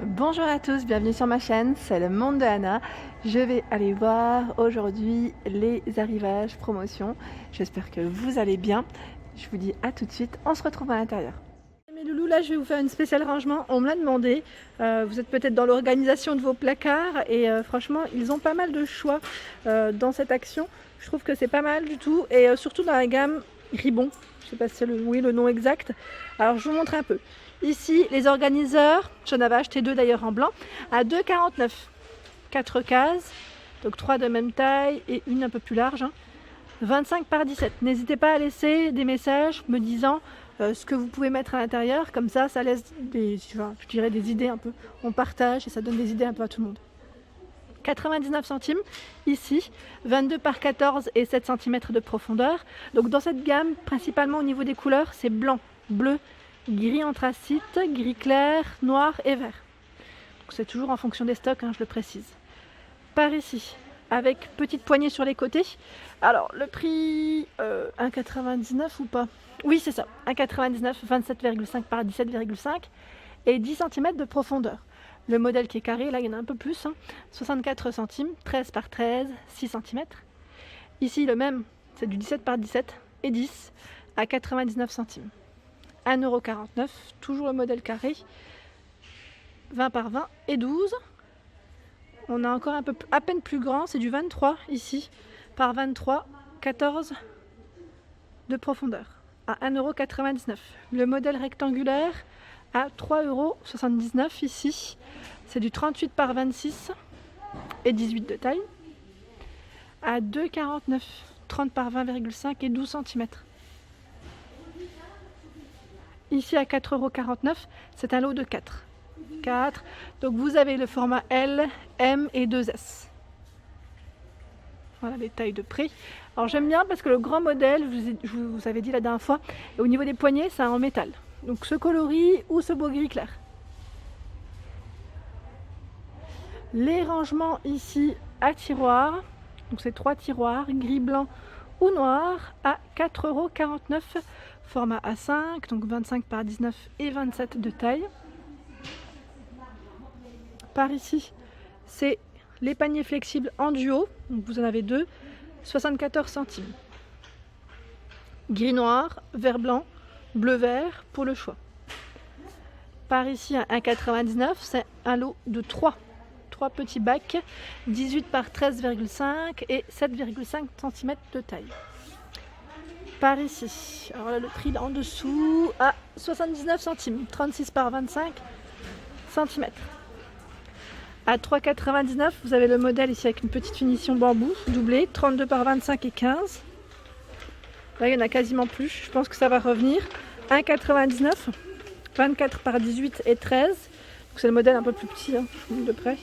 Bonjour à tous, bienvenue sur ma chaîne, c'est le monde de Anna. Je vais aller voir aujourd'hui les arrivages promotion. J'espère que vous allez bien. Je vous dis à tout de suite, on se retrouve à l'intérieur. Mes loulous, là je vais vous faire une spéciale rangement, on me l'a demandé. Vous êtes peut-être dans l'organisation de vos placards et franchement ils ont pas mal de choix dans cette action. Je trouve que c'est pas mal du tout et surtout dans la gamme Ribon. Je sais pas si c'est le nom exact. Alors je vous montre un peu. Ici, les organiseurs, j'en avais acheté 2 d'ailleurs en blanc, à 2,49. 4 cases, donc 3 de même taille et une un peu plus large. 25 par 17. N'hésitez pas à laisser des messages me disant ce que vous pouvez mettre à l'intérieur, comme ça laisse des, je dirais des idées un peu. On partage et ça donne des idées un peu à tout le monde. 99 centimes ici, 22 par 14 et 7 cm de profondeur. Donc dans cette gamme, principalement au niveau des couleurs, c'est blanc, bleu, gris anthracite, gris clair, noir et vert. C'est toujours en fonction des stocks, je le précise. Par ici, avec petite poignée sur les côtés. Alors le prix 1,99 ou pas? Oui c'est ça, 1,99, 27,5 par 17,5 et 10 cm de profondeur. Le modèle qui est carré, là il y en a un peu plus, 64 centimes, 13 par 13, 6 cm. Ici le même, c'est du 17 par 17 et 10 à 99 centimes. 1,49 €, toujours le modèle carré, 20 par 20 et 12. On a encore un peu à peine plus grand, c'est du 23 ici, par 23, 14 de profondeur, à 1,99 €. Le modèle rectangulaire à 3,79 € ici, c'est du 38 par 26 et 18 de taille, à 2,49 €, 30 par 20,5 et 12 cm. Ici à 4,49 €, c'est un lot de 4. Donc vous avez le format L, M et 2S. Voilà les tailles de prix. Alors j'aime bien parce que le grand modèle, je vous avais dit la dernière fois, au niveau des poignées, c'est en métal. Donc ce coloris ou ce beau gris clair. Les rangements ici à tiroirs, donc c'est 3 tiroirs, gris, blanc ou noir, à 4,49 €. Format A5, donc 25 par 19 et 27 de taille. Par ici, c'est les paniers flexibles en duo, donc vous en avez 2, 74 centimes. Gris noir, vert blanc, bleu vert pour le choix. Par ici à 1,99 €, c'est un lot de 3 petits bacs, 18 par 13,5 et 7,5 cm de taille. Par ici, alors là le prix là en dessous à 79 centimes, 36 par 25 cm. À 3,99 €, vous avez le modèle ici avec une petite finition bambou doublée, 32 par 25 et 15. Là il y en a quasiment plus, je pense que ça va revenir. 1,99 €, 24 par 18 et 13. C'est le modèle un peu plus petit, je vous montre de près.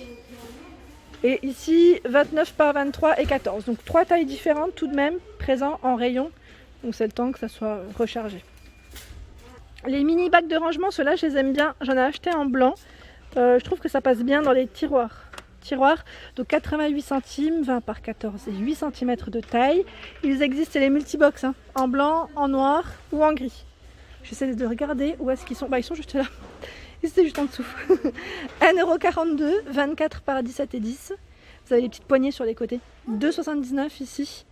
Et ici 29 par 23 et 14. Donc 3 tailles différentes tout de même présents en rayon. Donc c'est le temps que ça soit rechargé. Les mini bacs de rangement, ceux-là je les aime bien. J'en ai acheté en blanc. Je trouve que ça passe bien dans les tiroirs. Donc 88 centimes, 20 par 14 et 8 cm de taille. Ils existent, c'est les multibox, en blanc, en noir ou en gris. J'essaie de regarder où est-ce qu'ils sont. Ils sont juste là. Ils étaient juste en dessous. 1,42 €, 24 par 17 et 10. Vous avez les petites poignées sur les côtés. 2,79 € ici.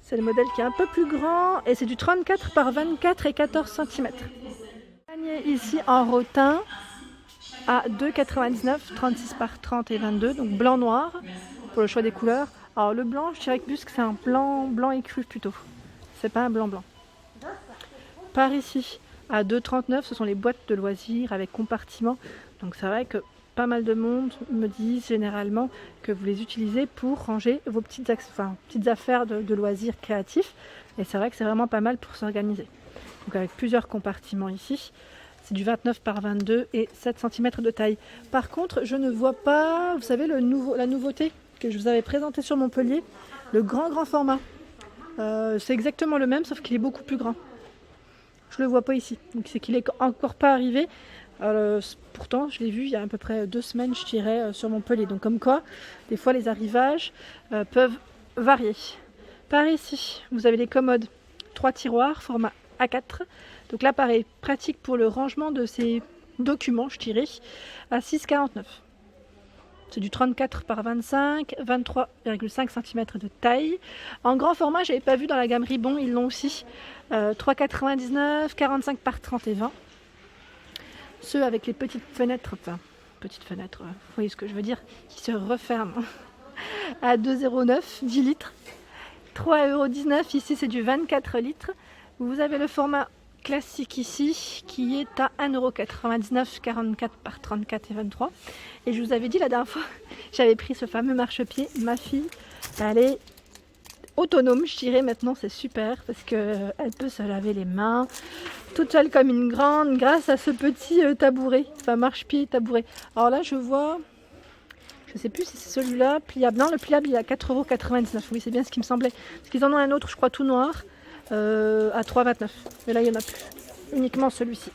C'est le modèle qui est un peu plus grand et c'est du 34 par 24 et 14 cm. Panier ici en rotin à 2,99 €, 36 par 30 et 22, donc blanc noir pour le choix des couleurs. Alors le blanc, je dirais que plus que c'est un blanc écru plutôt. C'est pas un blanc blanc. Par ici à 2,39 €, ce sont les boîtes de loisirs avec compartiment. Donc c'est vrai que pas mal de monde me disent généralement que vous les utilisez pour ranger vos petites affaires de loisirs créatifs. Et c'est vrai que c'est vraiment pas mal pour s'organiser. Donc avec plusieurs compartiments ici. C'est du 29 par 22 et 7 cm de taille. Par contre, je ne vois pas, vous savez, la nouveauté que je vous avais présentée sur Montpellier, le grand format. C'est exactement le même, sauf qu'il est beaucoup plus grand. Je le vois pas ici, donc c'est qu'il est encore pas arrivé. Pourtant, je l'ai vu il y a à peu près 2 semaines, je dirais, sur Montpellier. Donc comme quoi, des fois, les arrivages peuvent varier. Par ici, vous avez les commodes, 3 tiroirs, format A4. Donc là, pareil, pratique pour le rangement de ces document, je dirais, à 6,49. C'est du 34 par 25, 23,5 cm de taille. En grand format, je n'avais pas vu dans la gamme Ribon, ils l'ont aussi. 3,99, 45 par 30 et 20. Ceux avec les petites fenêtres, vous voyez ce que je veux dire, qui se referment à 2,09, 10 litres. 3,19 €, ici c'est du 24 litres. Vous avez le format classique ici qui est à 1,99 €, 44 par 34 et 23. Et je vous avais dit la dernière fois, j'avais pris ce fameux marchepied. Ma fille, elle est autonome, je dirais maintenant, c'est super parce qu'elle peut se laver les mains toute seule comme une grande grâce à ce petit tabouret, enfin marchepied tabouret. Alors là je vois, je sais plus si c'est celui-là, pliable. Non, le pliable il est à 4,99 €. Oui, c'est bien ce qui me semblait. Parce qu'ils en ont un autre, je crois, tout noir, à 3,29 €. Mais là, il n'y en a plus. Uniquement celui-ci.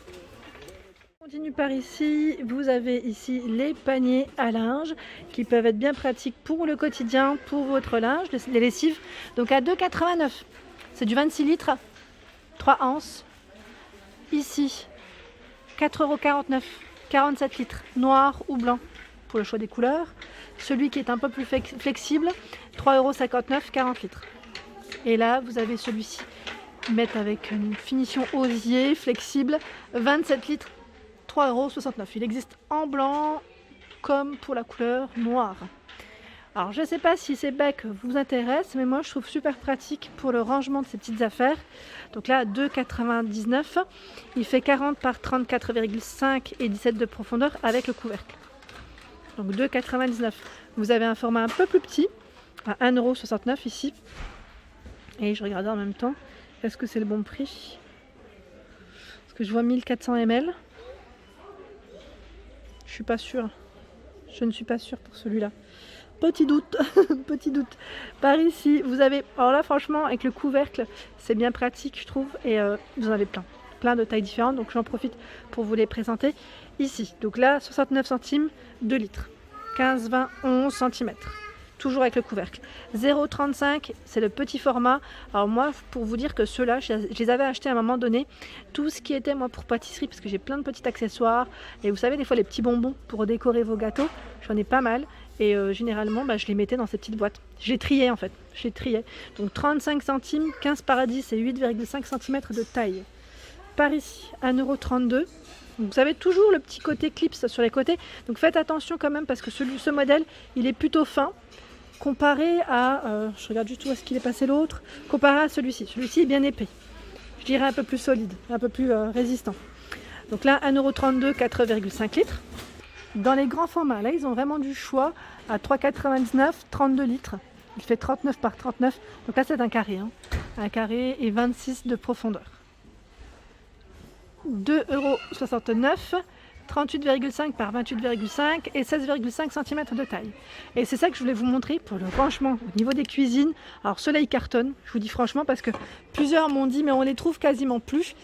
On continue par ici. Vous avez ici les paniers à linge qui peuvent être bien pratiques pour le quotidien, pour votre linge, les lessives. Donc à 2,89 €. C'est du 26 litres, 3 anses. Ici, 4,49 €, 47 litres, noir ou blanc pour le choix des couleurs. Celui qui est un peu plus flexible, 3,59 €, 40 litres. Et là, vous avez celui-ci, mettre avec une finition osier, flexible, 27 litres, 3,69 €. Il existe en blanc comme pour la couleur noire. Alors, je ne sais pas si ces becs vous intéressent, mais moi, je trouve super pratique pour le rangement de ces petites affaires. Donc là, 2,99 €, il fait 40 par 34,5 et 17 de profondeur avec le couvercle. Donc 2,99 €. Vous avez un format un peu plus petit, à 1,69 € ici. Et je regardais en même temps, est-ce que c'est le bon prix? Parce que je vois 1400 ml. Je suis pas sûre. Je ne suis pas sûre pour celui-là. Petit doute, petit doute. Par ici, vous avez... Alors là, franchement, avec le couvercle, c'est bien pratique, je trouve. Et vous en avez plein de tailles différentes. Donc j'en profite pour vous les présenter ici. Donc là, 69 centimes, 2 litres. 15, 20, 11 cm. Toujours avec le couvercle. 0,35, c'est le petit format. Alors moi, pour vous dire que ceux-là, je les avais achetés à un moment donné. Tout ce qui était, moi, pour pâtisserie, parce que j'ai plein de petits accessoires. Et vous savez, des fois, les petits bonbons pour décorer vos gâteaux, j'en ai pas mal. Et généralement, je les mettais dans ces petites boîtes. Je les triais, en fait. Je les triais. Donc 35 centimes, 15 par 10 et 8,5 cm de taille. Par ici, 1,32 €. Vous avez toujours le petit côté clips sur les côtés. Donc faites attention quand même parce que ce modèle, il est plutôt fin. Comparé à, je regarde juste où est-ce qu'il est passé l'autre, comparé à celui-ci. Celui-ci est bien épais. Je dirais un peu plus solide, un peu plus résistant. Donc là, 1,32 €, 4,5 litres. Dans les grands formats, là, ils ont vraiment du choix à 3,99 €, 32 litres. Il fait 39 par 39. Donc là, c'est un carré. Un carré et 26 de profondeur. 2,69 €. 38,5 par 28,5 et 16,5 cm de taille. Et c'est ça que je voulais vous montrer pour le rangement au niveau des cuisines. Alors ceux-là ils cartonnent, je vous dis franchement, parce que plusieurs m'ont dit mais on les trouve quasiment plus.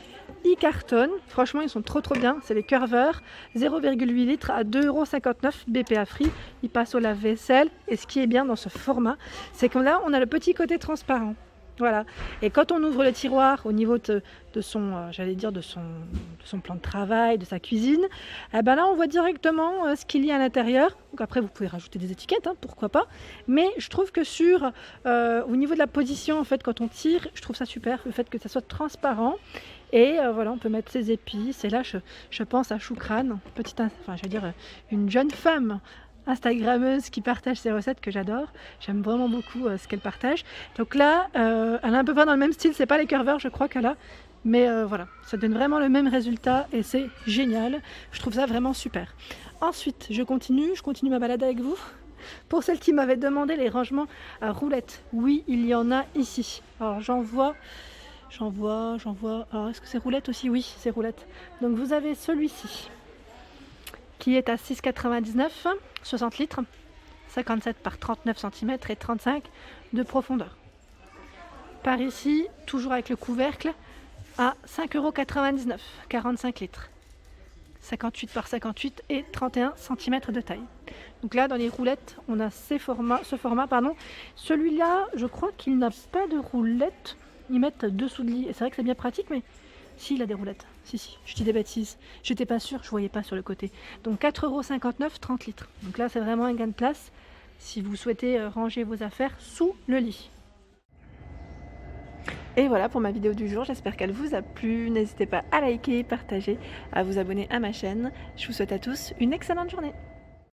Ils cartonnent, franchement ils sont trop bien. C'est les Curver, 0,8 litres à 2,59 € BPA free. Ils passent au lave-vaisselle. Et ce qui est bien dans ce format, c'est que là on a le petit côté transparent. Voilà. Et quand on ouvre le tiroir au niveau de son, de son plan de travail, de sa cuisine, eh ben là on voit directement ce qu'il y a à l'intérieur. Donc après vous pouvez rajouter des étiquettes, pourquoi pas. Mais je trouve que au niveau de la position, en fait, quand on tire, je trouve ça super, le fait que ça soit transparent. Et voilà, on peut mettre ses épices. Et là, je pense à Choukran, une jeune femme instagrammeuse qui partage ses recettes que j'adore. J'aime vraiment beaucoup ce qu'elle partage. Donc là, elle est un peu pas dans le même style, c'est pas les Curver, je crois qu'elle a. Mais voilà, ça donne vraiment le même résultat et c'est génial. Je trouve ça vraiment super. Ensuite, je continue ma balade avec vous. Pour celles qui m'avaient demandé les rangements à roulettes, oui, il y en a ici. Alors j'en vois. Alors est-ce que c'est roulette aussi? Oui, c'est roulette. Donc vous avez celui-ci qui est à 6,99 €, 60 litres, 57 par 39 cm et 35 de profondeur. Par ici, toujours avec le couvercle, à 5,99 €, 45 litres, 58 par 58 et 31 cm de taille. Donc là, dans les roulettes, on a ce format. Celui-là, je crois qu'il n'a pas de roulette. Ils mettent dessous de lit, et c'est vrai que c'est bien pratique, mais Si, il a des roulettes. Si, je dis des bêtises. J'étais pas sûre, je voyais pas sur le côté. Donc 4,59 €, 30 litres. Donc là, c'est vraiment un gain de place si vous souhaitez ranger vos affaires sous le lit. Et voilà pour ma vidéo du jour, j'espère qu'elle vous a plu. N'hésitez pas à liker, partager, à vous abonner à ma chaîne. Je vous souhaite à tous une excellente journée.